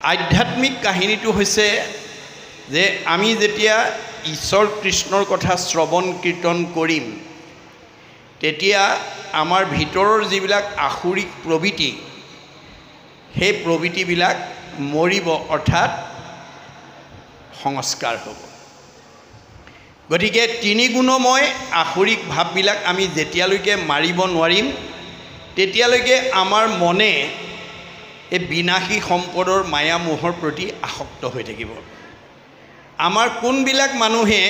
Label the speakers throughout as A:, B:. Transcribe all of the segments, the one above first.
A: আধ্যাত্মিক কাহিনীটো হৈছে যে আমি যেতিয়া ঈশ্বৰ কৃষ্ণৰ কথা শ্ৰৱণ কীৰ্তন কৰিম তেতিয়া আমাৰ ভিতৰৰ যিবিলাক আসুৰিক প্ৰবৃত্তি সেই প্ৰবৃত্তিবিলাক মৰিব অৰ্থাৎ সংস্কাৰ হ'ব। গতিকে তিনি গুণময় আসুৰিক ভাৱবিলাক আমি যেতিয়ালৈকে মাৰিব নোৱাৰিম তেতিয়ালৈকে আমাৰ মনে এই বিনাশী সম্পদৰ মায়া মোহৰ প্ৰতি আসক্ত হৈ থাকিব। আমাৰ কোনবিলাক মানুহে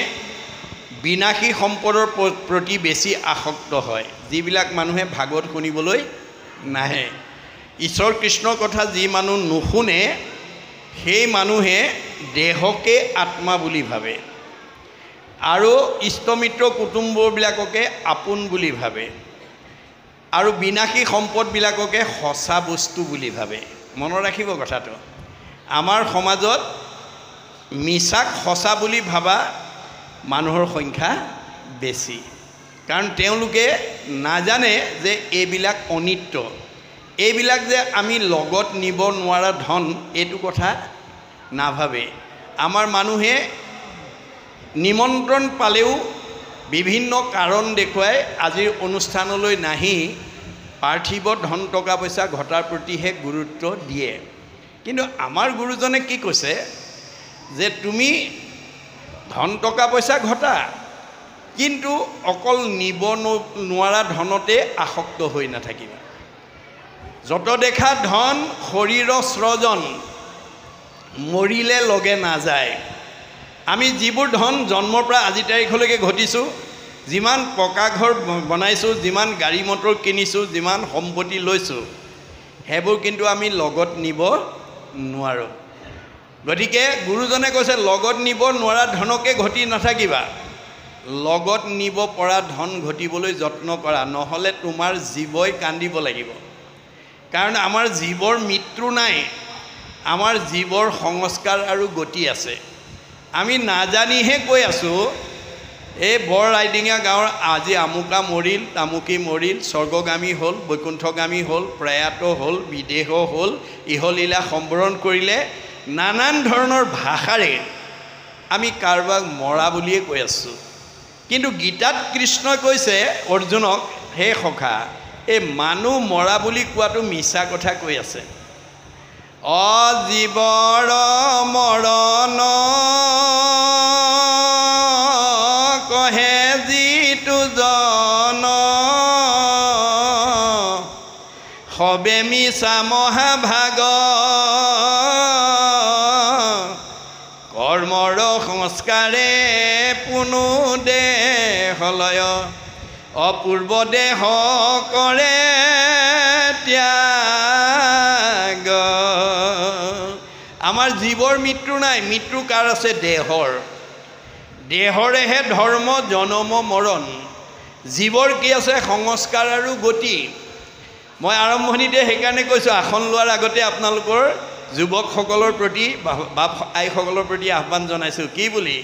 A: বিনাশী সম্পদৰ প্ৰতি বেছি আসক্ত হয়? যিবিলাক মানুহে ভাগৱত শুনিবলৈ নাহে, ঈশ্বৰ কৃষ্ণৰ কথা যি মানুহ নুশুনে সেই মানুহে দেহকে আত্মা বুলি ভাবে আৰু ইষ্টমিত্ৰ কুটুম্ববিলাককে আপোন বুলি ভাবে আৰু বিনাশী সম্পদবিলাককে সঁচা বস্তু বুলি ভাবে। মনত ৰাখিব কথাটো, আমাৰ সমাজত মিছাক সঁচা বুলি ভাবা মানুহৰ সংখ্যা বেছি, কাৰণ তেওঁলোকে নাজানে যে এইবিলাক অনিত্য, এইবিলাক যে আমি লগত নিব নোৱাৰা ধন এইটো কথা নাভাবে। আমাৰ মানুহে নিমন্ত্ৰণ পালেও বিভিন্ন কাৰণ দেখুৱাই আজিৰ অনুষ্ঠানলৈ নাহি পাৰ্থিৱ ধন টকা পইচা ঘটাৰ প্ৰতিহে গুৰুত্ব দিয়ে। কিন্তু আমাৰ গুৰুজনে কি কৈছে যে তুমি ধন টকা পইচা ঘটা, কিন্তু অকল নিব নোৱাৰা ধনতে আসক্ত হৈ নাথাকিবা। যত দেখা ধন শৰীৰৰ স্ৰজন, মৰিলে লগে নাযায়। আমি যিবোৰ ধন জন্মৰ পৰা আজি তাৰিখলৈকে ঘটিছোঁ, যিমান পকা ঘৰ বনাইছোঁ, যিমান গাড়ী মটৰ কিনিছোঁ, যিমান সম্পত্তি লৈছোঁ, সেইবোৰ কিন্তু আমি লগত নিব নোৱাৰোঁ। গতিকে গুৰুজনে কৈছে লগত নিব নোৱাৰা ধনকে ঘটি নাথাকিবা, লগত নিব পৰা ধন ঘটিবলৈ যত্ন কৰা, নহ'লে তোমাৰ জীৱই কান্দিব লাগিব। কাৰণ আমাৰ জীৱৰ মৃত্যু নাই, আমাৰ জীৱৰ সংস্কাৰ আৰু গতি আছে। আমি নাজানিহে কৈ আছোঁ এই বৰ ৰাইডিঙা গাঁৱৰ আজি আমুকা মৰিল, তামুকী মৰিল, স্বৰ্গগামী হ'ল, বৈকুণ্ঠগামী হ'ল, প্ৰয়াত হ'ল, বিদেহ হ'ল, ইহলীলা সম্বৰণ কৰিলে, নানান ধৰণৰ ভাষাৰে আমি কাৰোবাক মৰা বুলিয়ে কৈ আছোঁ। কিন্তু গীতাত কৃষ্ণই কৈছে অৰ্জুনক, হে সখা, এই মানুহ মৰা বুলি কোৱাটো মিছা কথা কৈ আছে। অজীৱৰ মৰণ কহে যিটো জন, সবে মিছা মহাভাগ, কৰ্মৰ সংস্কাৰে পুনু দেহলয়, অপূৰ্ব দেহ কৰে ত্যাগ। আমাৰ জীৱৰ মৃত্যু নাই, মৃত্যু কাৰ আছে? দেহৰ। দেহৰেহে ধৰ্ম জনম মৰণ, জীৱৰ কি আছে? সংস্কাৰ আৰু গতি। মই আৰম্ভণিতে সেইকাৰণে কৈছোঁ, আসন লোৱাৰ আগতে আপোনালোকৰ যুৱকসকলৰ প্ৰতি, বাপ আইসকলৰ প্ৰতি আহ্বান জনাইছোঁ। কি বুলি?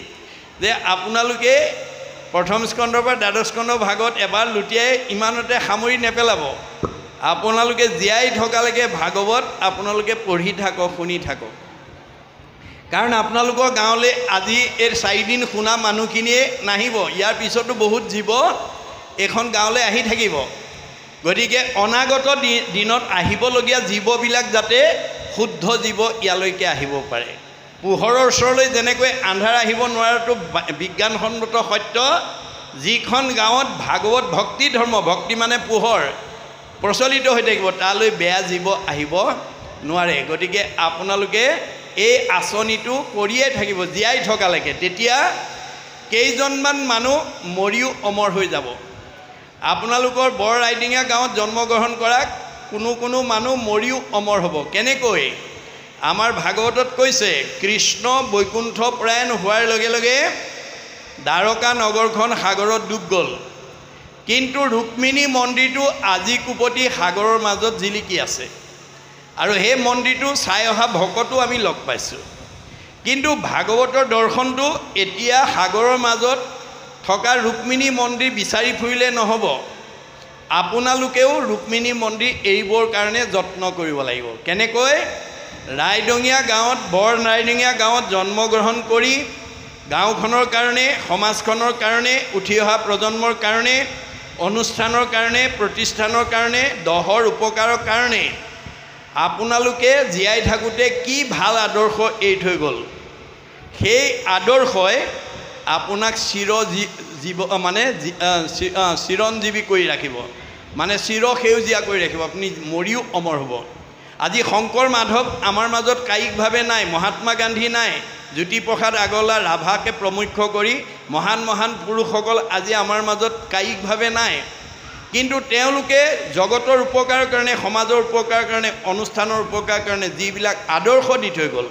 A: যে আপোনালোকে প্ৰথম স্কন্ধৰ পৰা দ্বাদশ স্কন্ধৰ ভাগত এবাৰ লুটিয়াই ইমানতে সামৰি নেপেলাব। আপোনালোকে জীয়াই থকালৈকে ভাগৱত আপোনালোকে পঢ়ি থাকক, শুনি থাকক। কাৰণ আপোনালোকৰ গাঁৱলৈ আজি এই 4 দিন শুনা মানুহখিনিয়ে নাহিব, ইয়াৰ পিছতো বহুত জীৱ এইখন গাঁৱলৈ আহি থাকিব। গতিকে অনাগত দিনত আহিবলগীয়া জীৱবিলাক যাতে শুদ্ধ জীৱ ইয়ালৈকে আহিব পাৰে। পোহৰৰ ওচৰলৈ যেনেকৈ আন্ধাৰ আহিব নোৱাৰাটো বিজ্ঞানসন্মত সত্য, যিখন গাঁৱত ভাগৱত ভক্তি ধৰ্ম, ভক্তি মানে পোহৰ, প্ৰচলিত হৈ থাকিব, তালৈ বেয়া জীৱ আহিব নোৱাৰে। গতিকে আপোনালোকে এই আঁচনিটো কৰিয়ে থাকিব জীয়াই থকালৈকে। তেতিয়া কেইজনমান মানুহ মৰিও অমৰ হৈ যাব। আপোনালোকৰ বৰ ৰাইডিঙা গাঁৱত জন্মগ্ৰহণ কৰা কোনো মানুহ মৰিও অমৰ হ'ব। কেনেকৈ? আমাৰ ভাগৱতত কৈছে, কৃষ্ণ বৈকুণ্ঠ প্ৰয়াণ হোৱাৰ লগে লগে দ্বাৰকা নগৰখন সাগৰত ডুব গ'ল, কিন্তু ৰুক্মিণী মন্দিৰটো আজি কুপতি সাগৰৰ মাজত জিলিকি আছে, আৰু সেই মন্দিৰটো চাই অহা ভকতো আমি লগ পাইছোঁ। কিন্তু ভাগৱতৰ দৰ্শনটো এতিয়া সাগৰৰ মাজত থকা ৰুক্মিণী মন্দিৰ বিচাৰি ফুৰিলে নহ'ব, আপোনালোকেও ৰুক্মিণী মন্দিৰ এৰিবৰ কাৰণে যত্ন কৰিব লাগিব। কেনেকৈ? ৰাইডঙীয়া গাঁৱত বৰ ৰাইডঙীয়া গাঁৱত জন্মগ্ৰহণ কৰি গাঁওখনৰ কাৰণে সমাজখনৰ কাৰণে উঠি অহা প্ৰজন্মৰ কাৰণে অনুষ্ঠানৰ কাৰণে প্ৰতিষ্ঠানৰ কাৰণে দহৰ উপকাৰৰ কাৰণে আপোনালোকে জীয়াই থাকোঁতে কি ভাল আদৰ্শ এৰি থৈ গ'ল সেই আদৰ্শই আপোনাক চিৰঞ্জীৱী কৰি ৰাখিব মানে চিৰসেউজীয়া কৰি ৰাখিব আপুনি মৰিও অমৰ হ'ব আজি শংকৰ মাধৱ আমাৰ মাজত কায়িকভাৱে নাই মহাত্মা গান্ধী নাই জ্যোতিপ্ৰসাদ আগৰৱালা ৰাভাকে প্ৰমুখ্য কৰি মহান মহান পুৰুষসকল আজি আমাৰ মাজত কায়িকভাৱে নাই কিন্তু তেওঁলোকে জগতৰ উপকাৰৰ কাৰণে সমাজৰ উপকাৰৰ কাৰণে অনুষ্ঠানৰ উপকাৰৰ কাৰণে যিবিলাক আদৰ্শ দি থৈ গ'ল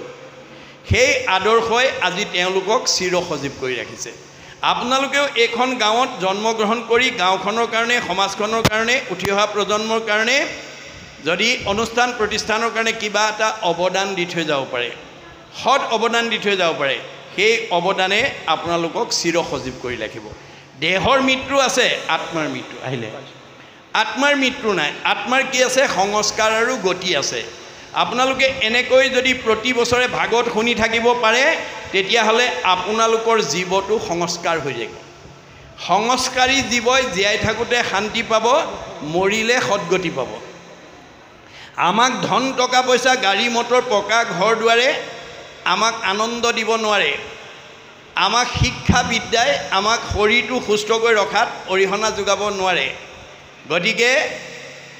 A: সেই আদৰ্শই আজি তেওঁলোকক চিৰসজীৱ কৰি ৰাখিছে আপোনালোকেও এইখন গাঁৱত জন্মগ্ৰহণ কৰি গাঁওখনৰ কাৰণে সমাজখনৰ কাৰণে উঠি অহা প্ৰজন্মৰ কাৰণে যদি অনুষ্ঠান প্ৰতিষ্ঠানৰ কাৰণে কিবা এটা অৱদান দি থৈ যাব পাৰে সৎ অৱদান দি থৈ যাব পাৰে সেই অৱদানে আপোনালোকক চিৰসজীৱ কৰি ৰাখিব দেহৰ মৃত্যু আছে আত্মাৰ মৃত্যু আহিলে আত্মাৰ মৃত্যু নাই আত্মাৰ কি আছে সংস্কাৰ আৰু গতি আছে আপোনালোকে এনেকৈ যদি প্ৰতি বছৰে ভাগৱত শুনি থাকিব পাৰে তেতিয়াহ'লে আপোনালোকৰ জীৱটো সংস্কাৰ হৈ যাব সংস্কাৰী জীৱই জীয়াই থাকোঁতে শান্তি পাব মৰিলে সদ্গতি পাব আমাক ধন টকা পইচা গাড়ী মটৰ পকা ঘৰ দুৱাৰে আমাক আনন্দ দিব নোৱাৰে আমাক শিক্ষা বিদ্যাই আমাক শৰীৰটো সুস্থ কৰি ৰখাত অৰিহণা যোগাব নোৱাৰে গতিকে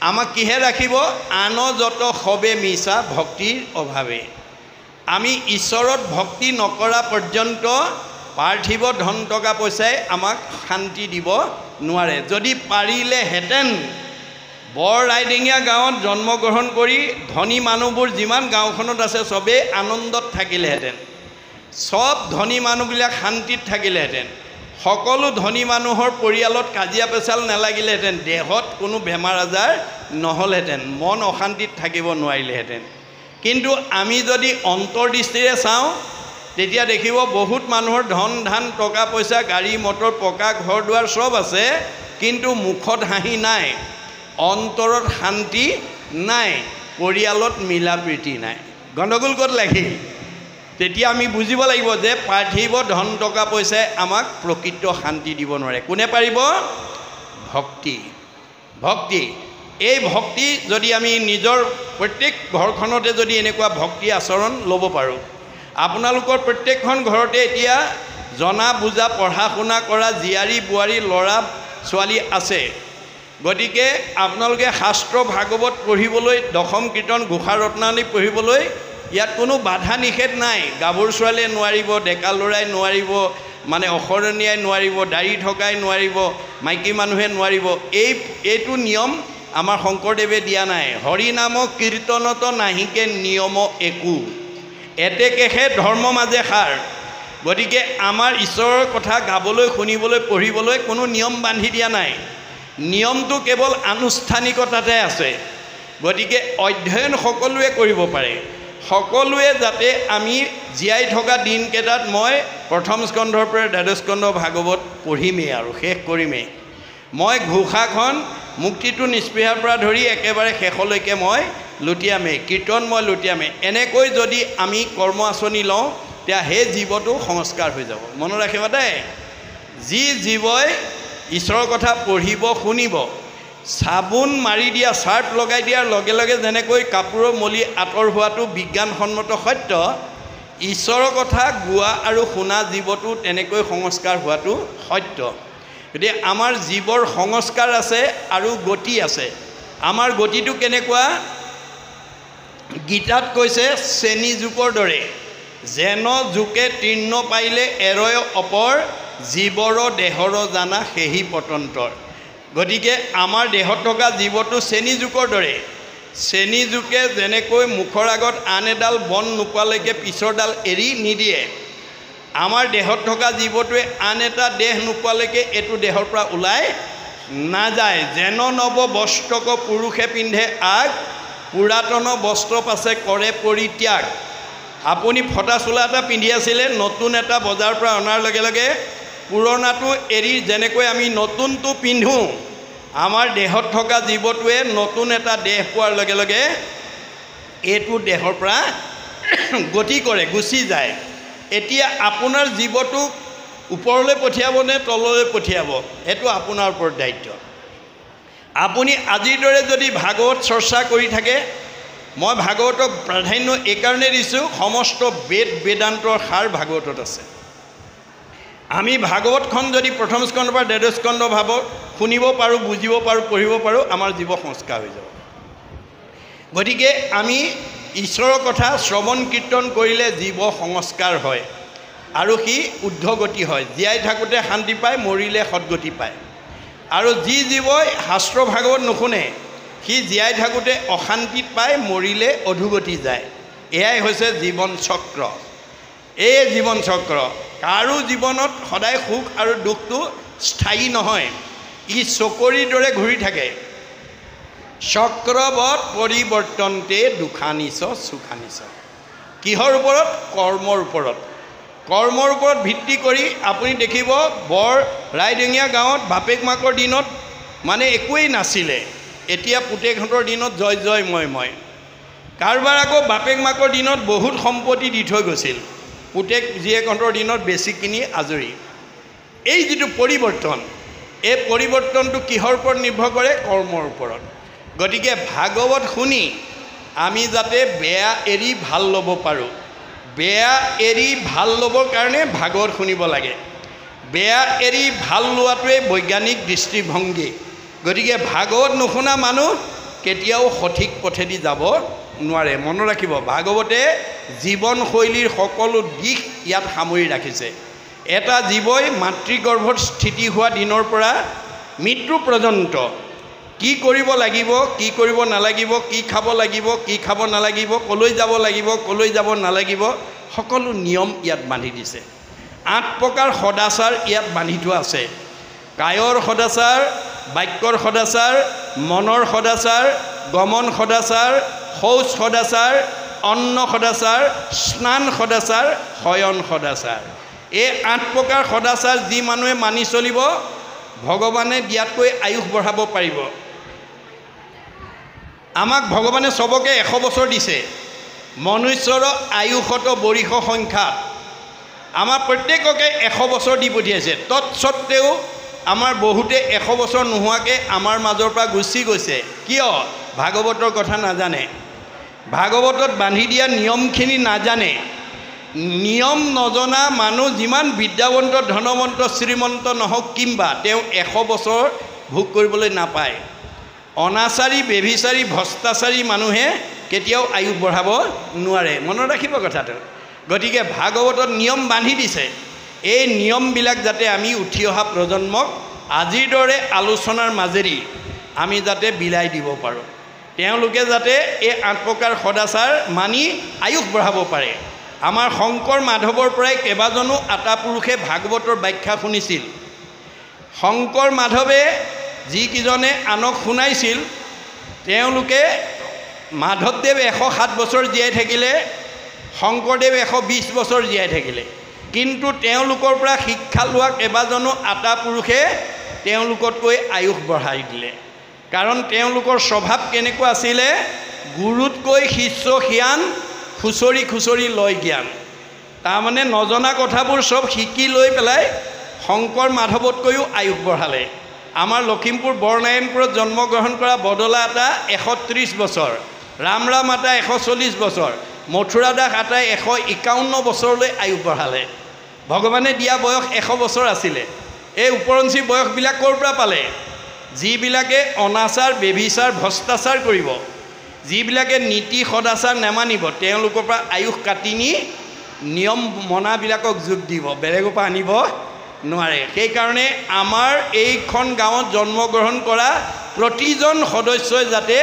A: আমাক কিহে ৰাখিব আন যত সবে মিছা ভক্তিৰ অভাৱে আমি ঈশ্বৰত ভক্তি নকৰা পৰ্যন্ত পাৰ্থিৱ ধন টকা পইচাই আমাক শান্তি দিব নোৱাৰে যদি পাৰিলেহেঁতেন বৰ ৰাইডঙীয়া গাঁৱত জন্মগ্ৰহণ কৰি ধনী মানুহবোৰ যিমান গাঁওখনত আছে চবেই আনন্দত থাকিলেহেঁতেন সব ধনী মানুহবিলাক শান্তিত থাকিলেহেঁতেন সকলো ধনী মানুহৰ পৰিয়ালত কাজিয়া পেচাল নালাগিলেহেঁতেন দেহত কোনো বেমাৰ আজাৰ নহ'লহেঁতেন মন অশান্তিত থাকিব নোৱাৰিলেহেঁতেন কিন্তু আমি যদি অন্তৰ্দৃষ্টিৰে চাওঁ তেতিয়া দেখিব বহুত মানুহৰ ধন ধান টকা পইচা গাড়ী মটৰ পকা ঘৰ দুৱাৰ সব আছে কিন্তু মুখত হাঁহি নাই অন্তৰত শান্তি নাই পৰিয়ালত মিলা প্ৰীতি নাই গণ্ডগোল ক'ত লাগিল তেতিয়া আমি বুজিব লাগিব যে পাৰ্থিৱ ধন টকা পইচাই আমাক প্ৰকৃত শান্তি দিব নোৱাৰে কোনে পাৰিব ভক্তি ভক্তি এই ভক্তি যদি আমি নিজৰ প্ৰত্যেক ঘৰখনতে যদি এনেকুৱা ভক্তি আচৰণ ল'ব পাৰোঁ আপোনালোকৰ প্ৰত্যেকখন ঘৰতে এতিয়া জনা বুজা পঢ়া শুনা কৰা জীয়াৰী বোৱাৰী ল'ৰা ছোৱালী আছে গতিকে আপোনালোকে শাস্ত্ৰ ভাগৱত পঢ়িবলৈ দশম কীৰ্তন ঘোষা ৰত্নাৱলী পঢ়িবলৈ ইয়াত কোনো বাধা নিষেধ নাই গাভৰু ছোৱালীয়ে নোৱাৰিব ডেকা ল'ৰাই নোৱাৰিব মানে অসৰণীয়াই নোৱাৰিব দাড়ি থকাই নোৱাৰিব মাইকী মানুহে নোৱাৰিব এইটো নিয়ম আমাৰ শংকৰদেৱে দিয়া নাই হৰি নাম কীৰ্তনত নাহিকে নিয়ম একো এতেকেহে ধৰ্ম মাজে সাৰ গতিকে আমাৰ ঈশ্বৰৰ কথা গাবলৈ শুনিবলৈ পঢ়িবলৈ কোনো নিয়ম বান্ধি দিয়া নাই নিয়মটো কেৱল আনুষ্ঠানিকতাতে আছে গতিকে অধ্যয়ন সকলোৱে কৰিব পাৰে সকলোৱে যাতে আমি জীয়াই থকা দিনকেইটাত মই প্ৰথম স্কন্ধৰ পৰা দ্বাদশ স্কন্ধ ভাগৱত পঢ়িমেই আৰু শেষ কৰিমেই মই ঘোষাখন মুক্তিটো নিস্পৃহাৰ পৰা ধৰি একেবাৰে শেষলৈকে মই লুটিয়ামেই কীৰ্তন মই লুটিয়ামেই এনেকৈ যদি আমি কৰ্ম আঁচনি লওঁ তেতিয়া সেই জীৱটো সংস্কাৰ হৈ যাব মনত ৰাখিবা দেই যি জীৱই ঈশ্বৰৰ কথা পঢ়িব শুনিব চাবোন মাৰি দিয়া চাৰ্ট লগাই দিয়াৰ লগে লগে যেনেকৈ কাপোৰৰ মলি আঁতৰ হোৱাটো বিজ্ঞানসন্মত সত্য ঈশ্বৰৰ কথা গোৱা আৰু শুনা জীৱটো তেনেকৈ সংস্কাৰ হোৱাটো সত্য গতিকে আমাৰ জীৱৰ সংস্কাৰ আছে আৰু গতি আছে আমাৰ গতিটো কেনেকুৱা গীতাত কৈছে শ্ৰেণী জোকৰ দৰে যেন জোকে তীৰ্ণ পাইলে এৰয় অপৰ জীৱৰ দেহৰ জানা সেহি পতন্তৰ গতিকে আমাৰ দেহত থকা জীৱটো শ্ৰেণী জোকৰ দৰে শ্ৰেণী জোকে যেনেকৈ মুখৰ আগত আন এডাল বন নোপোৱালৈকে পিছৰডাল এৰি নিদিয়ে আমাৰ দেহত থকা জীৱটোৱে আন এটা দেহ নোপোৱালৈকে এইটো দেহৰ পৰা ওলাই নাযায় যেন নৱ বস্ত্ৰক পুৰুষে পিন্ধে আগ পুৰাতন বস্ত্ৰ পাছে কৰে পৰিত্যাগ আপুনি ফটা চোলা এটা পিন্ধি আছিলে নতুন এটা বজাৰৰ পৰা অনাৰ লগে লগে পুৰণাটো এৰি যেনেকৈ আমি নতুনটো পিন্ধোঁ আমাৰ দেহত থকা জীৱটোৱে নতুন এটা দেহ পোৱাৰ লগে লগে এইটো দেহৰ পৰা গতি কৰে, গুচি যায়। এতিয়া আপোনাৰ জীৱটোক ওপৰলৈ পঠিয়াব নে তললৈ পঠিয়াব, এইটো আপোনাৰ ওপৰত দায়িত্ব। আপুনি আজিৰ দৰে যদি ভাগৱত চৰ্চা কৰি থাকে, মই ভাগৱতক প্ৰাধান্য এইকাৰণে দিছোঁ, সমস্ত বেদ বেদান্তৰ সাৰ ভাগৱতত আছে। আমি ভাগৱতখন যদি প্ৰথম স্কন্ধৰ পৰা দ্বাদশ স্কন্ধ ভাৱত শুনিব পাৰোঁ, বুজিব পাৰোঁ, পঢ়িব পাৰোঁ, আমাৰ জীৱ সংস্কাৰ হৈ যাব। গতিকে আমি ঈশ্বৰৰ কথা শ্ৰৱণ কীৰ্তন কৰিলে জীৱ সংস্কাৰ হয় আৰু সি ঊৰ্ধ্বগতি হয়। জীয়াই থাকোঁতে শান্তি পায়, মৰিলে সদগতি পায়। আৰু যি জীৱই শাস্ত্ৰ ভাগৱত নুশুনে, সি জীয়াই থাকোঁতে অশান্তিত পায়, মৰিলে অধোগতি যায়। এয়াই হৈছে জীৱন চক্ৰ। এই জীৱন চক্ৰ কাৰো জীৱনত সদায় সুখ আৰু দুখটো স্থায়ী নহয়, ই চকৰিৰ দৰে ঘূৰি থাকে। চক্ৰবৎ পৰিৱৰ্তনতে দুখানিচ সুখানিচ। কিহৰ ওপৰত? কৰ্মৰ ওপৰত। কৰ্মৰ ওপৰত ভিত্তি কৰি আপুনি দেখিব, বৰ ৰাইডেঙীয়া গাঁৱত বাপেক মাকৰ দিনত মানে একোৱেই নাছিলে, এতিয়া পুতেকহঁতৰ দিনত জয় জয় মই। কাৰোবাৰ আকৌ বাপেক মাকৰ দিনত বহুত সম্পত্তি দি থৈ গৈছিল, পুতেক জীয়েকহঁতৰ দিনত বেছি কিনি আজৰি। এই যিটো পৰিৱৰ্তন, এই পৰিৱৰ্তনটো কিহৰ ওপৰত নিৰ্ভৰ কৰে? কৰ্মৰ ওপৰত। গতিকে ভাগৱত শুনি আমি যাতে বেয়া এৰি ভাল ল'ব পাৰোঁ, বেয়া এৰি ভাল ল'বৰ কাৰণে ভাগৱত শুনিব লাগে। বেয়া এৰি ভাল লোৱাটোৱে বৈজ্ঞানিক দৃষ্টিভংগী। গতিকে ভাগৱত নুশুনা মানুহ কেতিয়াও সঠিক পথেদি যাব নোৱাৰে। মনত ৰাখিব, ভাগৱতে জীৱনশৈলীৰ সকলো দিশ ইয়াত সামৰি ৰাখিছে। এটা জীৱই মাতৃগৰ্ভত স্থিতি হোৱা দিনৰ পৰা মৃত্যু পৰ্যন্ত কি কৰিব লাগিব, কি কৰিব নালাগিব, কি খাব লাগিব, কি খাব নালাগিব, ক'লৈ যাব লাগিব, ক'লৈ যাব নালাগিব, সকলো নিয়ম ইয়াত বান্ধি দিছে। 8 প্ৰকাৰ সদাচাৰ ইয়াত বান্ধি থোৱা আছে। কায়ৰ সদাচাৰ, বাক্যৰ সদাচাৰ, মনৰ সদাচাৰ, গমন সদাচাৰ, শৌচ সদাচাৰ, অন্ন সদাচাৰ, স্নান সদাচাৰ, শয়ন সদাচাৰ। এই 8 প্ৰকাৰ সদাচাৰ যি মানুহে মানি চলিব, ভগৱানে দিয়াতকৈ আয়ুস বঢ়াব পাৰিব। আমাক ভগৱানে চবকে 100 বছৰ দিছে। মনুষ্যৰ আয়ুসত বৰিষ সংখ্যাত আমাৰ প্ৰত্যেককে 100 বছৰ দি পঠিয়াইছে। তৎসত্ত্বেও আমাৰ বহুতে 100 বছৰ নোহোৱাকৈ আমাৰ মাজৰ পৰা গুচি গৈছে। কিয়? ভাগৱতৰ কথা নাজানে, ভাগৱতত বান্ধি দিয়া নিয়মখিনি নাজানে। নিয়ম নজনা মানুহ যিমান বিদ্যাৱন্ত, ধনৱন্ত, শ্ৰীমন্ত নহওক কিম্বা, তেওঁ 100 বছৰ ভোগ কৰিবলৈ নাপায়। অনাচাৰী, বেভিচাৰী, ভ্ৰষ্টাচাৰী মানুহে কেতিয়াও আয়ুস বঢ়াব নোৱাৰে। মনত ৰাখিব কথাটো। গতিকে ভাগৱতত নিয়ম বান্ধি দিছে। এই নিয়মবিলাক যাতে আমি উঠি অহা প্ৰজন্মক আজিৰ দৰে আলোচনাৰ মাজেদি আমি যাতে বিলাই দিব পাৰোঁ, তেওঁলোকে যাতে এই 8 প্ৰকাৰ সদাচাৰ মানি আয়ুস বঢ়াব পাৰে। আমাৰ শংকৰ মাধৱৰ পৰাই কেইবাজনো আটাপুৰুষে ভাগৱতৰ ব্যাখ্যা শুনিছিল। শংকৰ মাধৱে যিকেইজনে আনক শুনাইছিল, তেওঁলোকে মাধৱদেৱ 107 বছৰ জীয়াই থাকিলে, শংকৰদেৱ 120 বছৰ জীয়াই থাকিলে। কিন্তু তেওঁলোকৰ পৰা শিক্ষা লোৱা কেইবাজনো আটাপুৰুষে তেওঁলোকতকৈ আয়ুস বঢ়াই দিলে। কাৰণ তেওঁলোকৰ স্বভাৱ কেনেকুৱা আছিলে? গুৰুতকৈ শিষ্য সিয়ান, খুচৰি খুচৰি লয় জ্ঞান। তাৰমানে নজনা কথাবোৰ চব শিকি লৈ পেলাই শংকৰ মাধৱতকৈও আয়ুস বঢ়ালে। আমাৰ লখিমপুৰ বৰনাৰায়ণপুৰত জন্মগ্ৰহণ কৰা বদলা আতা 130 বছৰ, ৰামৰাম আতা 140 বছৰ, মথুৰা দাস আতাই 151 বছৰলৈ আয়ুস বঢ়ালে। ভগৱানে দিয়া বয়স 100 বছৰ আছিলে। এই ওপৰঞ্চি বয়সবিলাক ক'ৰ পৰা পালে? যিবিলাকে অনাচাৰ, বেভিচাৰ, ভ্ৰষ্টাচাৰ কৰিব, যিবিলাকে নীতি সদাচাৰ নেমানিব, তেওঁলোকৰ পৰা আয়ুস কাটি নি নিয়ম মনাবিলাকক যোগ দিব, বেলেগৰ পৰা আনিব নোৱাৰে। সেইকাৰণে আমাৰ এইখন গাঁৱত জন্মগ্ৰহণ কৰা প্ৰতিজন সদস্যই যাতে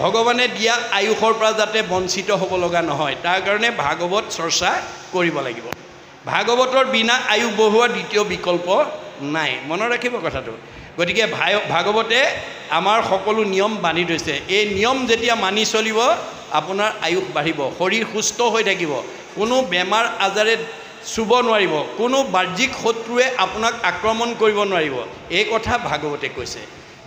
A: ভগৱানে দিয়া আয়ুসৰ পৰা যাতে বঞ্চিত হ'ব লগা নহয়, তাৰ কাৰণে ভাগৱত চৰ্চা কৰিব লাগিব। ভাগৱতৰ বিনা আয়ুস বঢ়োৱাৰ দ্বিতীয় বিকল্প নাই। মনত ৰাখিব কথাটো। গতিকে ভাগৱতে আমাৰ সকলো নিয়ম বান্ধি থৈছে। এই নিয়ম যেতিয়া মানি চলিব, আপোনাৰ আয়ুস বাঢ়িব, শৰীৰ সুস্থ হৈ থাকিব, কোনো বেমাৰ আজাৰে চুব নোৱাৰিব, কোনো বাহ্যিক শত্ৰুৱে আপোনাক আক্ৰমণ কৰিব নোৱাৰিব। এই কথা ভাগৱতে কৈছে।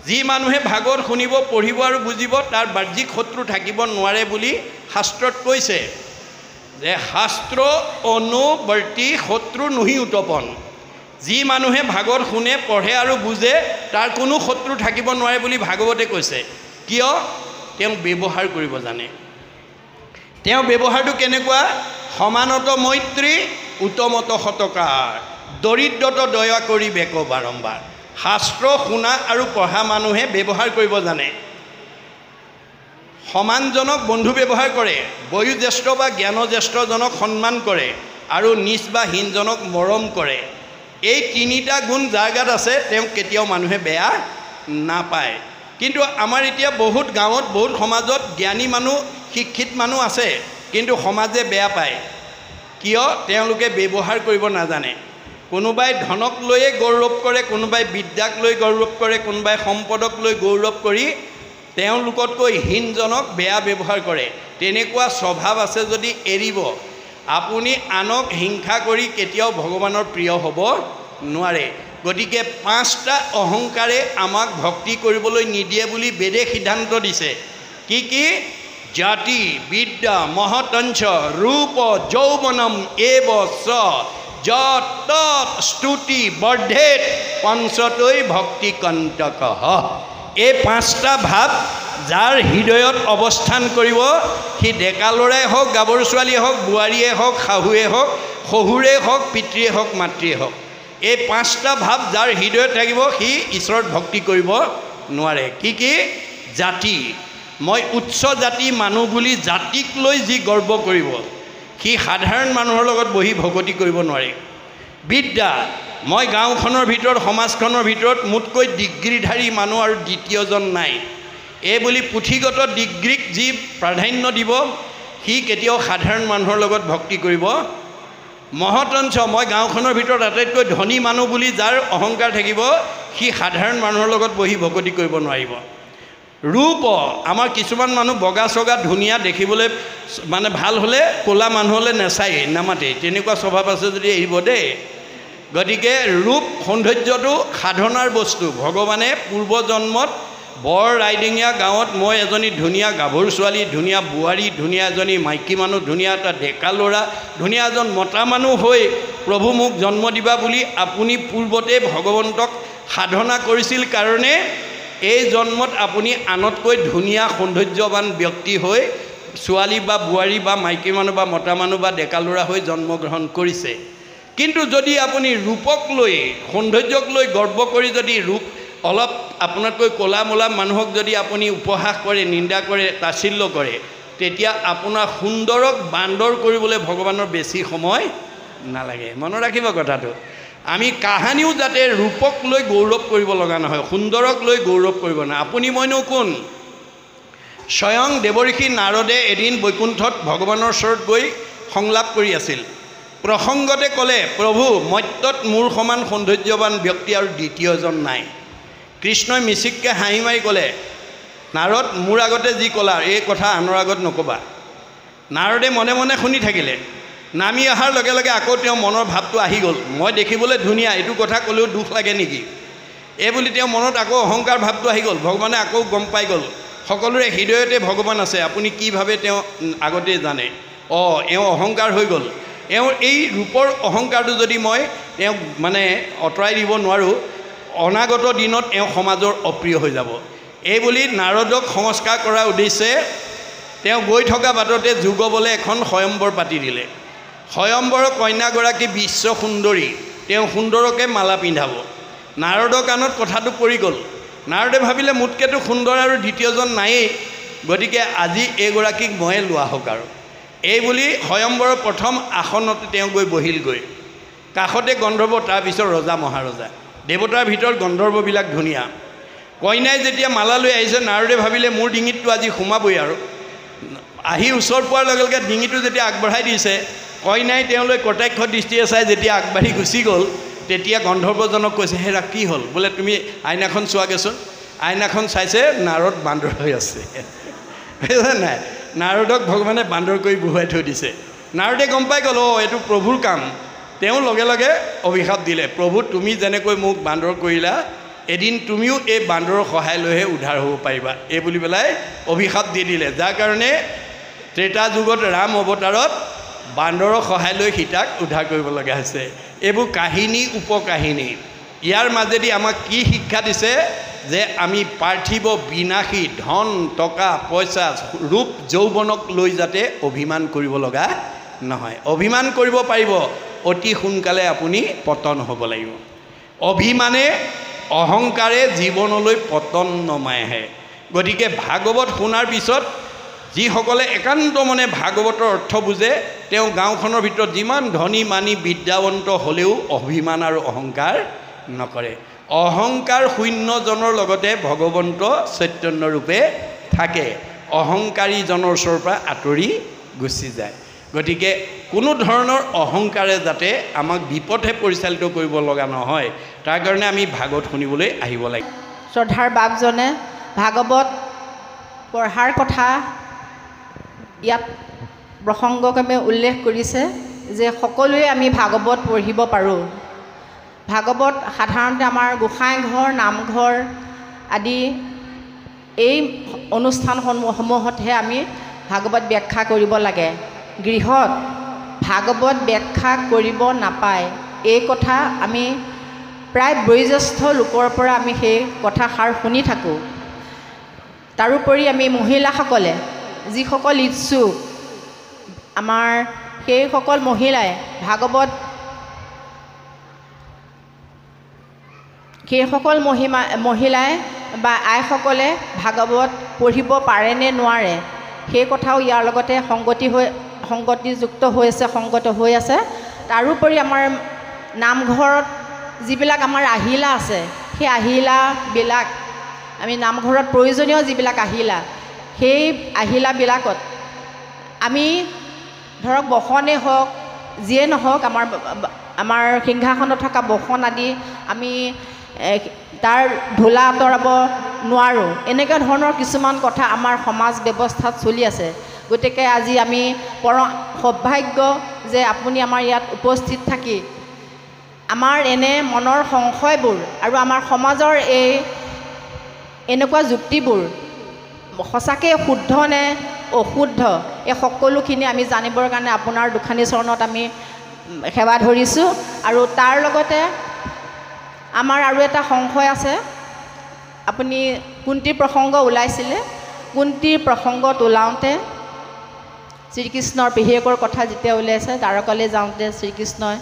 A: যি মানুহে ভাগৱত শুনিব পঢ়িব আৰু বুজিব তাৰ বাহ্যিক শত্ৰু থাকিব নোৱাৰে বুলি শাস্ত্ৰত কৈছে যে শাস্ত্ৰ অনুবৰ্তী শত্ৰু নহি উত্তপন। যি মানুহে ভাগৱত শুনে পঢ়ে আৰু বুজে তাৰ কোনো শত্ৰু থাকিব নোৱাৰে বুলি ভাগৱতে কৈছে। কিয়? তেওঁ ব্যৱহাৰ কৰিব জানে। তেওঁ ব্যৱহাৰটো কেনেকুৱা? সমানত মৈত্ৰী উত্তমত শতকাৰ, দৰিদ্ৰত দয়া কৰি বেক বাৰম্বাৰ। শাস্ত্ৰ শুনা আৰু পঢ়া মানুহে ব্যৱহাৰ কৰিব জানে। সমানজনক বন্ধু ব্যৱহাৰ কৰে, বয়োজ্যেষ্ঠ বা জ্ঞানজ্যেষ্ঠজনক সন্মান কৰে আৰু নিজ বা হীনজনক মৰম কৰে। এই তিনিটা গুণ যাৰ গাত আছে তেওঁক কেতিয়াও মানুহে বেয়া নাপায়। কিন্তু আমাৰ এতিয়া বহুত গাঁৱত বহুত সমাজত জ্ঞানী মানুহ শিক্ষিত মানুহ আছে, কিন্তু সমাজে বেয়া পায়। কিয়? তেওঁলোকে ব্যৱহাৰ কৰিব নাজানে। কোনোবাই ধনক লৈয়ে গৌৰৱ কৰে, কোনোবাই বিদ্যাক লৈ গৌৰৱ কৰে, কোনোবাই সম্পদক লৈ গৌৰৱ কৰি তেওঁলোকতকৈ হীনজনক বেয়া ব্যৱহাৰ কৰে। তেনেকুৱা স্বভাৱ আছে যদি এৰিব। আপুনি আনক হিংসা কৰি কেতিয়াও ভগৱানৰ প্ৰিয় হ'ব নোৱাৰে। গতিকে 5টা অহংকাৰে আমাক ভক্তি কৰিবলৈ নিদিয়ে বুলি বেদে সিদ্ধান্ত দিছে। কি কি? জাতি, বিদ্যা, মহতঞ্চ, ৰূপ, যৌৱনম এব চ যত তত স্তুতি বৰ্ধেত পঞ্চতৈ ভক্তি কণ্টকঃ। এই 5টা ভাৱ যাৰ হৃদয়ত অৱস্থান কৰিব সি ডেকা ল'ৰাই হওক, গাভৰু ছোৱালীয়ে হওক, বোৱাৰীয়ে হওক, শাহুৱে হওক, শহুৰে হওক, পিতৃয়ে হওক, মাতৃয়ে হওক, এই 5টা ভাৱ যাৰ হৃদয়ত থাকিব সি ঈশ্বৰত ভক্তি কৰিব নোৱাৰে। কি কি? জাতি, মই উচ্চ জাতি মানুহ বুলি জাতিক লৈ যি গৰ্ব কৰিব সি সাধাৰণ মানুহৰ লগত বহি ভকতি কৰিব নোৱাৰে। বিদ্যা, মই গাঁওখনৰ ভিতৰত সমাজখনৰ ভিতৰত মোতকৈ ডিগ্ৰীধাৰী মানুহ আৰু দ্বিতীয়জন নাই, এই বুলি পুথিগত ডিগ্ৰীক যি প্ৰাধান্য দিব সি কেতিয়াও সাধাৰণ মানুহৰ লগত ভক্তি কৰিব। মহতঞ্চ, মই গাঁওখনৰ ভিতৰত আটাইতকৈ ধনী মানুহ বুলি যাৰ অহংকাৰ থাকিব সি সাধাৰণ মানুহৰ লগত বহি ভকতি কৰিব নোৱাৰিব। ৰূপ, আমাৰ কিছুমান মানুহ বগা চগা ধুনীয়া দেখিবলৈ মানে ভাল হ'লে ক'লা মানুহ হ'লে নেচাই নামাতে, তেনেকুৱা স্বভাৱ আছে যদি এৰিব দেই। গতিকে ৰূপ সৌন্দৰ্যটো সাধনাৰ বস্তু। ভগৱানে পূৰ্বজন্মত বৰ ৰাইডিঙীয়া গাঁৱত মই এজনী ধুনীয়া গাভৰু ছোৱালী, ধুনীয়া বোৱাৰী, ধুনীয়া এজনী মাইকী মানুহ, ধুনীয়া এটা ডেকা ল'ৰা, ধুনীয়া এজন মতা মানুহ হৈ প্ৰভু মোক জন্ম দিবা বুলি আপুনি পূৰ্বতে ভগৱন্তক সাধনা কৰিছিল কাৰণে এই জন্মত আপুনি আনতকৈ ধুনীয়া সৌন্দৰ্যৱান ব্যক্তি হৈ ছোৱালী বা বোৱাৰী বা মাইকী মানুহ বা মতা মানুহ বা ডেকা ল'ৰা হৈ জন্মগ্ৰহণ কৰিছে। কিন্তু যদি আপুনি ৰূপক লৈ সৌন্দৰ্যক লৈ গৰ্ব কৰি যদি ৰূপ অলপ আপোনাতকৈ ক'লা মলা মানুহক যদি আপুনি উপহাস কৰে, নিন্দা কৰে, তাচ্ছিল্য কৰে, তেতিয়া আপোনাৰ সুন্দৰক বান্দৰ কৰিবলৈ ভগৱানৰ বেছি সময় নালাগে। মনত ৰাখিব কথাটো। আমি কাহানিও যাতে ৰূপক লৈ গৌৰৱ কৰিব লগা নহয়, সুন্দৰক লৈ গৌৰৱ কৰিব নহয়। আপুনি মইনো কোন? স্বয়ং দেৱঋষি নাৰদে এদিন বৈকুণ্ঠত ভগৱানৰ ওচৰত গৈ সংলাপ কৰি আছিল। প্ৰসংগতে ক'লে, প্ৰভু মৰ্ত্যত মোৰ সমান সৌন্দৰ্যৱান ব্যক্তি আৰু দ্বিতীয়জন নাই। কৃষ্ণই মিচিককৈ হাঁহি মাৰি ক'লে, নাৰদ মোৰ আগতে যি ক'লা এই কথা আনৰ আগত নক'বা। নাৰদে মনে মনে শুনি থাকিলে। নামি অহাৰ লগে লগে আকৌ তেওঁ মনৰ ভাৱটো আহি গ'ল, মই দেখিবলৈ ধুনীয়া, এইটো কথা ক'লেও দুখ লাগে নেকি, এই বুলি তেওঁ মনত আকৌ অহংকাৰ ভাৱটো আহি গ'ল। ভগৱানে আকৌ গম পাই গ'ল, সকলোৰে হৃদয়তে ভগৱান আছে, আপুনি কি ভাবে তেওঁ আগতেই জানে। এওঁ অহংকাৰ হৈ গ'ল। এওঁৰ এই ৰূপৰ অহংকাৰটো যদি মই তেওঁক মানে আঁতৰাই দিব নোৱাৰোঁ, অনাগত দিনত এওঁ সমাজৰ অপ্ৰিয় হৈ যাব। এই বুলি নাৰদক সংস্কাৰ কৰাৰ উদ্দেশ্যে তেওঁ গৈ থকা বাটতে যুগবলে এখন স্বয়ম্বৰ পাতি দিলে। স্বয়ম্বৰৰ কন্যাগৰাকী বিশ্ব সুন্দৰী, তেওঁ সুন্দৰকে মালা পিন্ধাব। নাৰদৰ কাণত কথাটো পৰি গ'ল। নাৰদে ভাবিলে মোতকৈতো সুন্দৰ আৰু দ্বিতীয়জন নায়েই, গতিকে আজি এইগৰাকীক ময়ে লোৱা হওক আৰু এই বুলি স্বয়ম্বৰৰ প্ৰথম আসনতে তেওঁ গৈ বহিলগৈ। কাষতে গন্ধৰ্ব, তাৰপিছত ৰজা মহাৰজা। দেৱতাৰ ভিতৰত গন্ধৰ্ববিলাক ধুনীয়া। কইনাই যেতিয়া মালা লৈ আহিছে, নাৰদে ভাবিলে মোৰ ডিঙিতটো আজি সোমাবই আৰু আহি ওচৰ পোৱাৰ লগে লগে ডিঙিটো যেতিয়া আগবঢ়াই দিছে, কইনাই তেওঁলৈ কটাক্ষ দৃষ্টিৰে চাই যেতিয়া আগবাঢ়ি গুচি গ'ল, তেতিয়া গন্ধৰ্বজনক কৈছে, হেৰা কি হ'ল? বোলে তুমি আইনাখন চোৱাগৈচোন। আইনাখন চাইছে, নাৰদ বান্দৰ হৈ আছে। বুজিছে নাই? নাৰদক ভগৱানে বান্দৰ কৰি বহুৱাই থৈ দিছে। নাৰদে গম পাই গ'ল, এইটো প্ৰভুৰ কাম। তেওঁ লগে লগে অভিশাপ দিলে, প্ৰভু তুমি যেনেকৈ মোক বান্দৰ কৰিলা এদিন তুমিও এই বান্দৰৰ সহায় লৈহে উদ্ধাৰ হ'ব পাৰিবা এই বুলি পেলাই অভিশাপ দি দিলে যাৰ কাৰণে ত্ৰেতা যুগত ৰাম অৱতাৰত বান্দৰৰ সহায় লৈ সীতাক উদ্ধাৰ কৰিব লগা হৈছে এইবোৰ কাহিনী উপকাহিনী ইয়াৰ মাজেদি আমাক কি শিক্ষা দিছে যে আমি পাৰ্থিৱ বিনাশী ধন টকা পইচা ৰূপ যৌৱনক লৈ যাতে অভিমান কৰিব লগা নহয় অভিমান কৰিব পাৰিব অতি সোনকালে আপুনি পতন হ'ব লাগিব অভিমানে অহংকাৰে জীৱনলৈ পতন নমাই আহে গতিকে ভাগৱত শুনাৰ পিছত যিসকলে একান্ত মনে ভাগৱতৰ অৰ্থ বুজে তেওঁ গাঁওখনৰ ভিতৰত যিমান ধনী মানি বিদ্যাৱন্ত হ'লেও অভিমান আৰু অহংকাৰ নকৰে অহংকাৰ শূন্যজনৰ লগতে ভগৱন্ত চৈতন্যৰূপে থাকে অহংকাৰীজনৰ ওচৰৰ পৰা আঁতৰি গুচি যায় গতিকে কোনো ধৰণৰ অহংকাৰে যাতে আমাক বিপথে পৰিচালিত কৰিব লগা নহয় তাৰ কাৰণে আমি ভাগৱত শুনিবলৈ আহিব লাগে
B: শ্ৰদ্ধাৰ বাপজনে ভাগৱত পঢ়াৰ কথা ইয়াত প্ৰসংগক্ৰমে উল্লেখ কৰিছে যে সকলোৱে আমি ভাগৱত পঢ়িব পাৰোঁ ভাগৱত সাধাৰণতে আমাৰ গোসাঁই ঘৰ নামঘৰ আদি এই অনুষ্ঠানসমূহতহে আমি ভাগৱত ব্যাখ্যা কৰিব লাগে গৃহত ভাগৱত ব্যাখ্যা কৰিব নাপায় এই কথা আমি প্ৰায় বয়োজ্যেষ্ঠ লোকৰ পৰা আমি সেই কথাষাৰ শুনি থাকোঁ তাৰোপৰি আমি মহিলাসকলে যিসকল ইচ্ছুক আমাৰ সেইসকল মহিলাই ভাগৱত সেইসকল মহিলাই বা আইসকলে ভাগৱত পঢ়িব পাৰে নে নোৱাৰে সেই কথাও ইয়াৰ লগতে সংগতিযুক্ত সংগত হৈ আছে তাৰোপৰি আমাৰ নামঘৰত যিবিলাক আমাৰ আহিলা আছে সেই আহিলাবিলাক আমি নামঘৰত প্ৰয়োজনীয় যিবিলাক আহিলা সেই আহিলাবিলাকত আমি ধৰক বসনেই হওক যিয়ে নহওক আমাৰ সিংহাসনত থকা বসন আদি আমি তাৰ ঢোলা আঁতৰাব নোৱাৰোঁ এনেকুৱা ধৰণৰ কিছুমান কথা আমাৰ সমাজ ব্যৱস্থাত চলি আছে গতিকে আজি আমি সৌভাগ্য যে আপুনি আমাৰ ইয়াত উপস্থিত থাকি আমাৰ এনে মনৰ সংশয়বোৰ আৰু আমাৰ সমাজৰ এনেকুৱা যুক্তিবোৰ সঁচাকৈ শুদ্ধ নে অশুদ্ধ এই সকলোখিনি আমি জানিবৰ কাৰণে আপোনাৰ দুখানি চৰণত আমি সেৱা ধৰিছোঁ আৰু তাৰ লগতে আমাৰ আৰু এটা সংশয় আছে আপুনি কুন্তীৰ প্ৰসংগ ওলাইছিলে কুন্তীৰ প্ৰসংগত ওলাওঁতে শ্ৰীকৃষ্ণৰ পেহীয়েকৰ কথা যেতিয়া ওলাইছে দ্বাৰকালৈ যাওঁতে শ্ৰীকৃষ্ণই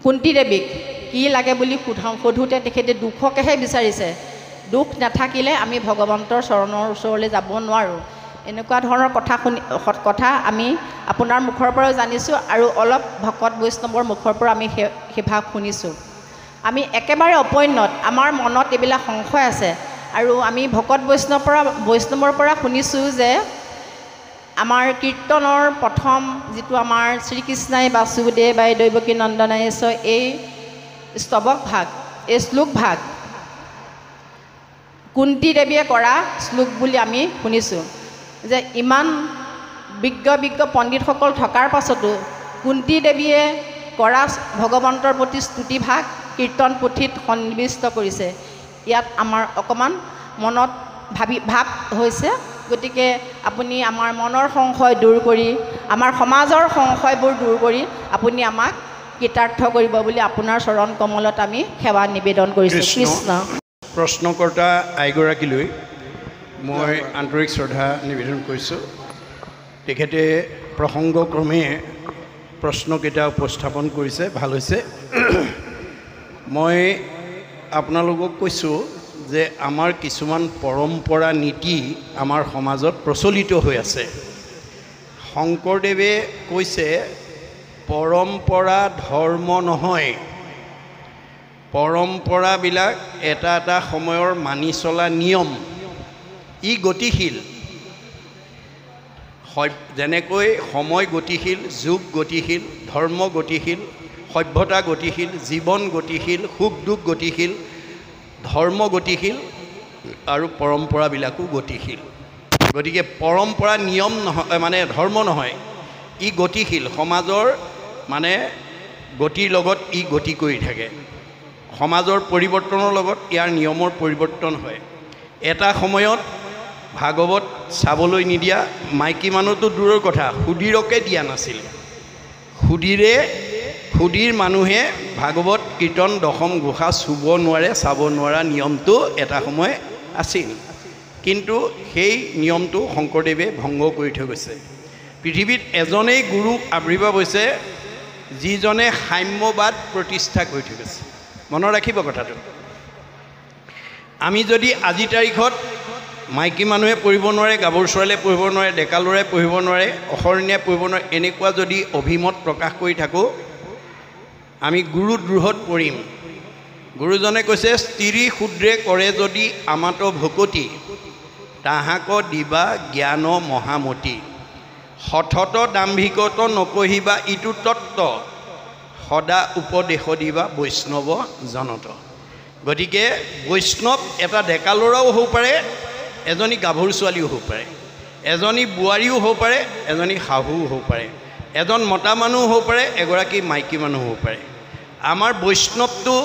B: কুন্তী দেৱীক কি লাগে বুলি সোধোতে তেখেতে দুখকেহে বিচাৰিছে দুখ নাথাকিলে আমি ভগৱন্তৰ চৰণৰ ওচৰলৈ যাব নোৱাৰোঁ এনেকুৱা ধৰণৰ কথা আমি আপোনাৰ মুখৰ পৰাও জানিছোঁ আৰু অলপ ভকত বৈষ্ণৱৰ মুখৰ পৰা আমি সেই ভাগ শুনিছোঁ আমি একেবাৰে অপন্যত আমাৰ মনত এইবিলাক সংশয় আছে আৰু আমি ভকত বৈষ্ণৱৰ পৰা শুনিছোঁ যে আমাৰ কীৰ্তনৰ প্ৰথম যিটো আমাৰ শ্ৰীকৃষ্ণাই বাসুদেৱাই দৈৱকী নন্দনাই এই স্তৱক ভাগ এই শ্লোক ভাগ কুন্তী দেৱীয়ে কৰা শ্লোক বুলি আমি শুনিছোঁ যে ইমান বিজ্ঞ পণ্ডিতসকল থকাৰ পাছতো কুন্তী দেৱীয়ে কৰা ভগৱন্তৰ প্ৰতি স্তুতিভাগ কীৰ্তন পুথিত সন্নিৱিষ্ট কৰিছে ইয়াত আমাৰ অকণমান মনত ভাৱ হৈছে গতিকে আপুনি আমাৰ মনৰ সংশয় দূৰ কৰি আমাৰ সমাজৰ সংশয়বোৰ দূৰ কৰি আপুনি আমাক কৃতাৰ্থ কৰিব বুলি আপোনাৰ চৰণ কমলত আমি সেৱা নিবেদন কৰিছোঁ কৃষ্ণ
A: প্ৰশ্নকৰ্তা আইগৰাকীলৈ মই আন্তৰিক শ্ৰদ্ধা নিবেদন কৰিছোঁ তেখেতে প্ৰসংগক্ৰমে প্ৰশ্নকেইটা উপস্থাপন কৰিছে ভাল হৈছে মই আপোনালোকক কৈছোঁ যে আমাৰ কিছুমান পৰম্পৰা নীতি আমাৰ সমাজত প্ৰচলিত হৈ আছে শংকৰদেৱে কৈছে পৰম্পৰা ধৰ্ম নহয় পৰম্পৰাবিলাক এটা এটা সময়ৰ মানি চলা নিয়ম ই গতিশীল যেনেকৈ সময় গতিশীল যুগ গতিশীল ধৰ্ম গতিশীল সভ্যতা গতিশীল জীৱন গতিশীল সুখ দুখ গতিশীল ধৰ্ম গতিশীল আৰু পৰম্পৰাবিলাকো গতিশীল গতিকে পৰম্পৰা নিয়ম নহয় মানে ধৰ্ম নহয় ই গতিশীল সমাজৰ মানে গতিৰ লগত ই গতি কৰি থাকে। সমাজৰ পৰিৱৰ্তনৰ লগত ইয়াৰ নিয়মৰ পৰিৱৰ্তন হয়। এটা সময়ত ভাগৱত চাবলৈ নিদিয়া মাইকী মানুহটো দূৰৰ কথা, সুধীৰকে দিয়া নাছিল। সুধীৰ মানুহে ভাগৱত কীৰ্তন দশম ঘোষা চুব নোৱাৰে, চাব নোৱাৰা নিয়মটো এটা সময় আছিল। কিন্তু সেই নিয়মটো শংকৰদেৱে ভংগ কৰি থৈ গৈছে। পৃথিৱীত এজনেই গুৰু আৱিৰ্ভাৱ হৈছে যিজনে সাম্যবাদ প্ৰতিষ্ঠা কৰি থৈ গৈছে। মনত ৰাখিব কথাটো। আমি যদি আজিৰ তাৰিখত মাইকী মানুহে পঢ়িব নোৱাৰে, গাভৰু ছোৱালীয়ে পঢ়িব নোৱাৰে, ডেকা ল'ৰাই পঢ়িব নোৱাৰে, অশৰণীয়াই পঢ়িব নোৱাৰে, এনেকুৱা যদি অভিমত প্ৰকাশ কৰি থাকোঁ, আমি গুৰুদ্ৰোহত পৰিম। গুৰুজনে কৈছে, স্ত্ৰী শূদ্ৰে কৰে যদি আমাত ভকতি, তাহাক দিবা জ্ঞান মহামতি, সঠত দাম্ভিকত নকহিবা ইটো তত্ত্ব, সদা উপদেশ দিবা বৈষ্ণৱ জনত। গতিকে বৈষ্ণৱ এটা ডেকা ল'ৰাও হ'ব পাৰে, এজনী গাভৰু ছোৱালীও হ'ব পাৰে, এজনী বোৱাৰীও হ'ব পাৰে, এজনী শাহুও হ'ব পাৰে, এজন মতা মানুহ হ'ব পাৰে, এগৰাকী মাইকী মানুহ হ'ব পাৰে। আমাৰ বৈষ্ণৱটো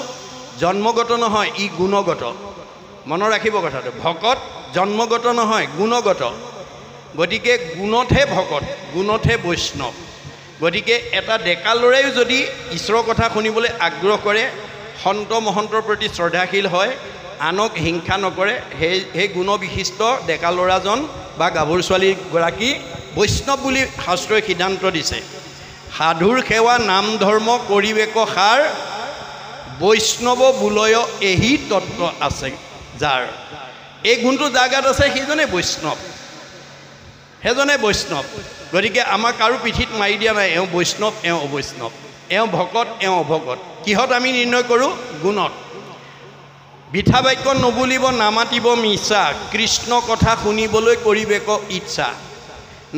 A: জন্মগত নহয়, ই গুণগত। মনত ৰাখিব কথাটো। ভকত জন্মগত নহয়, গুণগত। গতিকে গুণতহে ভকত, গুণতহে বৈষ্ণৱ। গতিকে এটা ডেকা ল'ৰাইও যদি ঈশ্বৰৰ কথা শুনিবলৈ আগ্ৰহ কৰে, সন্ত মহন্তৰ প্ৰতি শ্ৰদ্ধাশীল হয়, আনক হিংসা নকৰে, সেই গুণবিশিষ্ট ডেকা ল'ৰাজন বা গাভৰু ছোৱালীগৰাকী বৈষ্ণৱ বুলি শাস্ত্ৰই সিদ্ধান্ত দিছে। সাধুৰ সেৱা নাম ধৰ্ম কৰিবেক সাৰ, বৈষ্ণৱ বোলয় এহি তত্ত্ব আছে যাৰ। এই গুণটো যাৰ গাত আছে সেইজনে বৈষ্ণৱ, সেইজনে বৈষ্ণৱ। গতিকে আমাক কাৰো পিঠিত মাৰি দিয়া নাই, এওঁ বৈষ্ণৱ, এওঁ অবৈষ্ণৱ, এওঁ ভকত, এওঁ অভকত। কিহত আমি নিৰ্ণয় কৰোঁ? গুণত। বৃথা বাক্য নবুলিব, নামাতিব মিছা, কৃষ্ণ কথা শুনিবলৈ কৰিবেক ইচ্ছা,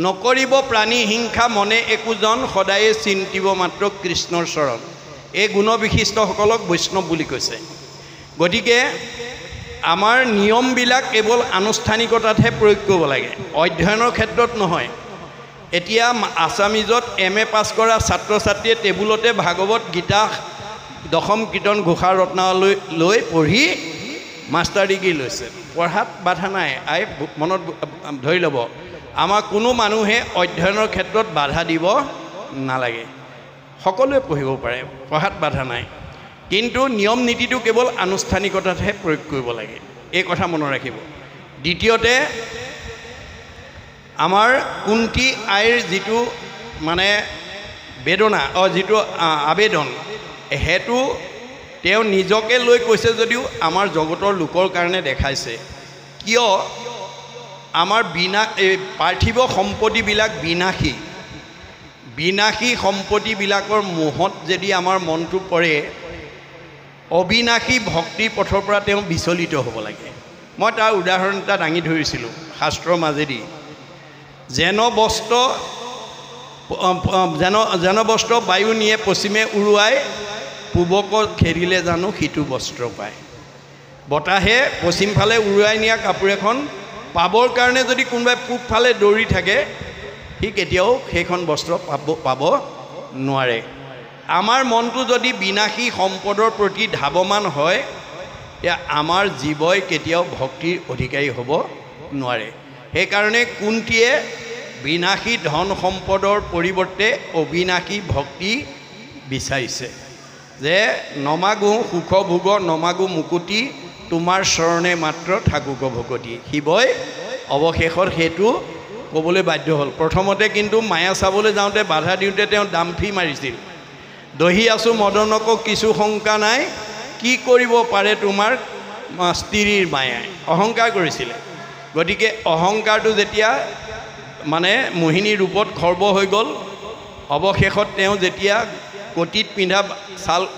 A: নকৰিব প্ৰাণী হিংসা, মনে একোজন, সদায়ে চিন্তিব মাত্ৰ কৃষ্ণৰ চৰণ। এই গুণবিশিষ্টসকলক বৈষ্ণৱ বুলি কৈছে। গতিকে আমাৰ নিয়মবিলাক কেৱল আনুষ্ঠানিকতাতহে প্ৰয়োগ কৰিব লাগে, অধ্যয়নৰ ক্ষেত্ৰত নহয়। এতিয়া আছামিজত MA পাছ কৰা ছাত্ৰ ছাত্ৰীয়ে টেবুলতে ভাগৱত গীতা দশম কীৰ্তন ঘোষা ৰত্নাৱলী লৈ পঢ়ি মাষ্টাৰ ডিগ্ৰী লৈছে। পঢ়াত বাধা নাই, মনত ধৰি ল'ব। আমাৰ কোনো মানুহে অধ্যয়নৰ ক্ষেত্ৰত বাধা দিব নালাগে, সকলোৱে পঢ়িব পাৰে, পঢ়াত বাধা নাই। কিন্তু নিয়ম নীতিটো কেৱল আনুষ্ঠানিকতাতহে প্ৰয়োগ কৰিব লাগে, এই কথা মনত ৰাখিব। দ্বিতীয়তে, আমাৰ কুন্তী আইৰ যিটো মানে বেদনা, যিটো আবেদন, সেইটো তেওঁ নিজকে লৈ কৈছে যদিও আমাৰ জগতৰ লোকৰ কাৰণে দেখাইছে। কিয়? আমাৰ পাৰ্থিৱ সম্পত্তিবিলাক বিনাশী, বিনাশী সম্পত্তিবিলাকৰ মোহত যদি আমাৰ মনটো পৰে, অবিনাশী ভক্তিৰ পথৰ পৰা তেওঁ বিচলিত হ'ব লাগে। মই তাৰ উদাহৰণ এটা দাঙি ধৰিছিলোঁ শাস্ত্ৰৰ মাজেদি। যেন বস্ত্ৰ বায়ু নিয়ে পশ্চিমে উৰুৱাই, পূবক খেৰিলে জানো সিটো বস্ত্ৰ পায়। বতাহে পশ্চিম ফালে উৰুৱাই নিয়া কাপোৰ এখন পাবৰ কাৰণে যদি কোনোবাই পূব ফালে দৌৰি থাকে, সি কেতিয়াও সেইখন বস্ত্ৰ পাব নোৱাৰে। আমাৰ মনটো যদি বিনাশী সম্পদৰ প্ৰতি ধাৱমান হয়, তেতিয়া আমাৰ জীৱই কেতিয়াও ভক্তিৰ অধিকাৰী হ'ব নোৱাৰে। সেইকাৰণে কুন্তীয়ে বিনাশী ধন সম্পদৰ পৰিৱৰ্তে অবিনাশী ভক্তি বিচাৰিছে। যে নমাগো সুখ ভোগ, নমাগো মুকুতি, তোমাৰ চৰণে মাত্ৰ থাকুক ভকতি। শিৱই অৱশেষত সেইটো ক'বলৈ বাধ্য হ'ল। প্ৰথমতে কিন্তু মায়া চাবলৈ যাওঁতে বাধা দিওঁতে তেওঁ দামফি মাৰিছিল। দহি আছোঁ মদনক কিছু শংকা নাই, কি কৰিব পাৰে তোমাৰ স্ত্ৰীৰ মায়াই, অহংকাৰ কৰিছিলে। গতিকে অহংকাৰটো যেতিয়া মানে মোহিনীৰ ৰূপত খৰ্ব হৈ গ'ল, অৱশেষত তেওঁ যেতিয়া কটিত পিন্ধা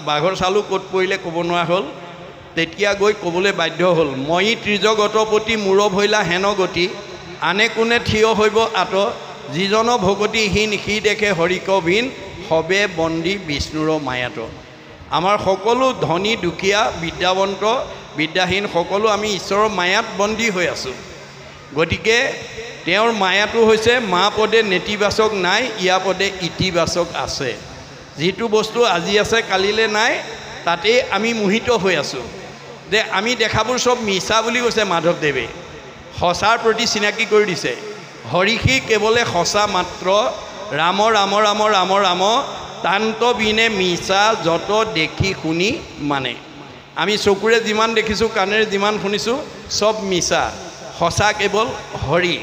A: বাঘৰ ছালো ক'ত পৰিলে ক'ব নোৱাৰা হ'ল, তেতিয়া গৈ ক'বলৈ বাধ্য হ'ল, মই ত্ৰিজগতপতি মূৰ ভৈলা হেন গতি, আনে কোনে থিয় হৈব আত, যিজন ভকতিহীন সি দেখে হৰিক ভিন, সবে বন্দী বিষ্ণুৰ মায়াত। আমাৰ সকলো ধনী দুখীয়া বিদ্যাৱন্ত বিদ্যাহীন সকলো আমি ঈশ্বৰৰ মায়াত বন্দী হৈ আছোঁ। গতিকে তেওঁৰ মায়াটো হৈছে মা পদে নেতিবাচক নাই, ইয়া পদে ইতিবাচক আছে। যিটো বস্তু আজি আছে কালিলৈ নাই, তাতেই আমি মোহিত হৈ আছোঁ। যে আমি দেখাবোৰ চব মিছা বুলি কৈছে মাধৱদেৱে, সঁচাৰ প্ৰতি চিনাকি কৰি দিছে। হৰিষী কেৱলে সঁচা মাত্ৰ, ৰাম ৰাম ৰাম ৰাম ৰাম, তান্ত বিনে মিছা যত দেখি শুনি মানে। আমি চকুৰে যিমান দেখিছোঁ, কাণেৰে যিমান শুনিছোঁ, চব মিছা, সঁচা কেৱল হৰি।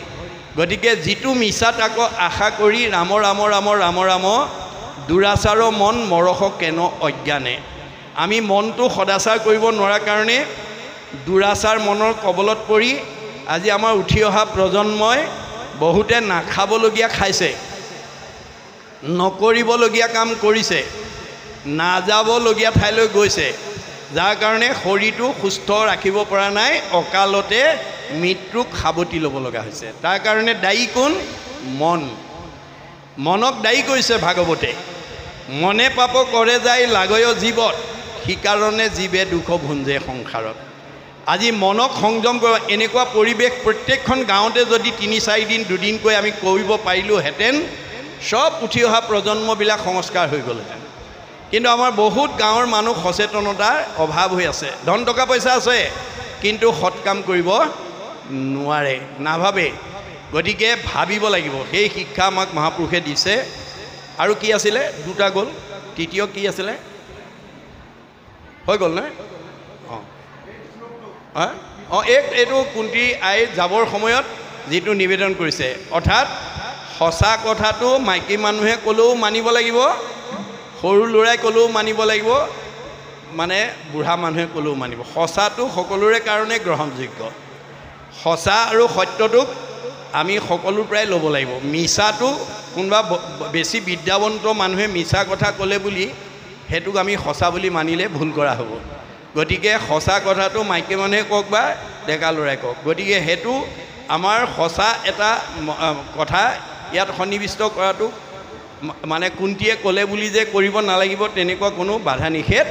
A: গতিকে যিটো মিছাত আকৌ আশা কৰি ৰাম ৰাম ৰাম ৰাম ৰাম, দুৰাচাৰ মন মৰহ কেন অজ্ঞানে। আমি মনটো সদাচাৰ কৰিব নোৱাৰাৰ কাৰণে দুৰাচাৰ মনৰ কবলত পৰি আজি আমাৰ উঠি অহা প্ৰজন্মই বহুতে নাখাবলগীয়া খাইছে, নকৰিবলগীয়া কাম কৰিছে, নাযাবলগীয়া ঠাইলৈ গৈছে, যাৰ কাৰণে শৰীৰটো সুস্থ ৰাখিব পৰা নাই, অকালতে মৃত্যুক সাৱটি ল'ব লগা হৈছে। তাৰ কাৰণে দায়ী কোন? মন। মনক দায়ী কৰিছে ভাগৱতে। মনে পাপ কৰে যায় লাগয় জীৱত, সিকাৰণে জীৱে দুখ ভুঞ্জে সংসাৰত। আজি মনক সংযম কৰিব, এনেকুৱা পৰিৱেশ প্ৰত্যেকখন গাঁৱতে যদি ৩-৪ দিন দুদিনকৈ আমি কৰিব পাৰিলোহেঁতেন, সব উঠি অহা প্ৰজন্মবিলাক সংস্কাৰ হৈ গ'লহেঁতেন। কিন্তু আমাৰ বহুত গাঁৱৰ মানুহ সচেতনতাৰ অভাৱ হৈ আছে। ধন টকা পইচা আছে, কিন্তু সৎ কাম কৰিব নোৱাৰে, নাভাবে। গতিকে ভাবিব লাগিব। সেই শিক্ষা আমাক মহাপুৰুষে দিছে। আৰু কি আছিলে? দুটা গ'ল, তৃতীয় কি আছিলে? হৈ গ'ল নে? এইটো কুন্তি আই যাবৰ সময়ত যিটো নিবেদন কৰিছে, অৰ্থাৎ সঁচা কথাটো মাইকী মানুহে ক'লেও মানিব লাগিব, সৰু ল'ৰাই ক'লেও মানিব লাগিব, মানে বুঢ়া মানুহে ক'লেও মানিব। সঁচাটো সকলোৰে কাৰণে গ্ৰহণযোগ্য। সঁচা আৰু সত্যটোক আমি সকলোৰ পৰাই ল'ব লাগিব। মিছাটো কোনোবা বেছি বিদ্যাৱন্ত মানুহে মিছা কথা ক'লে বুলি সেইটোক আমি সঁচা বুলি মানিলে ভুল কৰা হ'ব। গতিকে সঁচা কথাটো মাইকী মানুহে কওক বা ডেকা ল'ৰাই কওক, গতিকে সেইটো আমাৰ সঁচা এটা কথা ইয়াত সন্নিৱিষ্ট কৰাটো মানে কুন্তীয়ে ক'লে বুলি যে কৰিব নালাগিব তেনেকুৱা কোনো বাধা নিষেধ